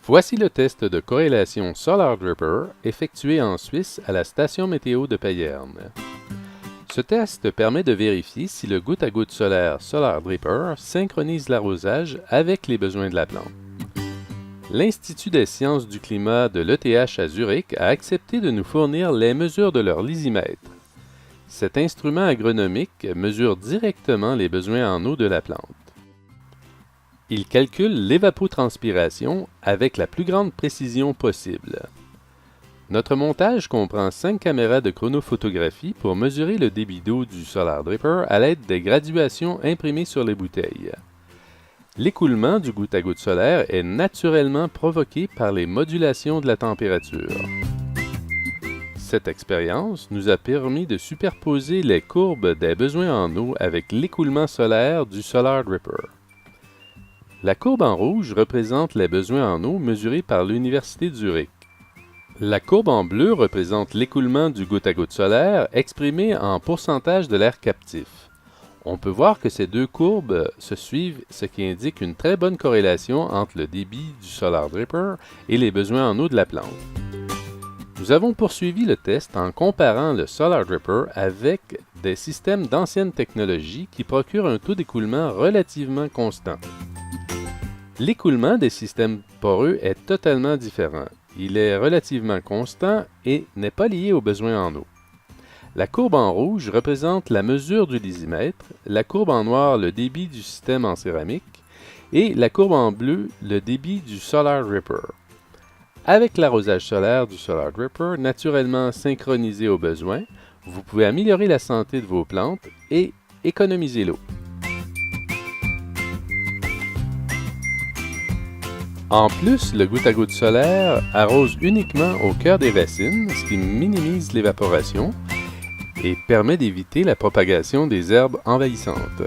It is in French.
Voici le test de corrélation Solar Dripper effectué en Suisse à la station météo de Payerne. Ce test permet de vérifier si le goutte-à-goutte solaire Solar Dripper synchronise l'arrosage avec les besoins de la plante. L'Institut des sciences du climat de l'ETH à Zurich a accepté de nous fournir les mesures de leur lysimètre. Cet instrument agronomique mesure directement les besoins en eau de la plante. Il calcule l'évapotranspiration avec la plus grande précision possible. Notre montage comprend 5 caméras de chronophotographie pour mesurer le débit d'eau du Solar Dripper à l'aide des graduations imprimées sur les bouteilles. L'écoulement du goutte-à-goutte solaire est naturellement provoqué par les modulations de la température. Cette expérience nous a permis de superposer les courbes des besoins en eau avec l'écoulement solaire du Solar Dripper. La courbe en rouge représente les besoins en eau mesurés par l'Université de Zurich. La courbe en bleu représente l'écoulement du goutte-à-goutte solaire exprimé en pourcentage de l'air captif. On peut voir que ces deux courbes se suivent, ce qui indique une très bonne corrélation entre le débit du Solar Dripper et les besoins en eau de la plante. Nous avons poursuivi le test en comparant le Solar Dripper avec des systèmes d'ancienne technologie qui procurent un taux d'écoulement relativement constant. L'écoulement des systèmes poreux est totalement différent. Il est relativement constant et n'est pas lié aux besoins en eau. La courbe en rouge représente la mesure du lysimètre, la courbe en noir le débit du système en céramique et la courbe en bleu le débit du Solar Dripper. Avec l'arrosage solaire du Solar Dripper naturellement synchronisé aux besoins, vous pouvez améliorer la santé de vos plantes et économiser l'eau. En plus, le goutte-à-goutte solaire arrose uniquement au cœur des racines, ce qui minimise l'évaporation et permet d'éviter la propagation des herbes envahissantes.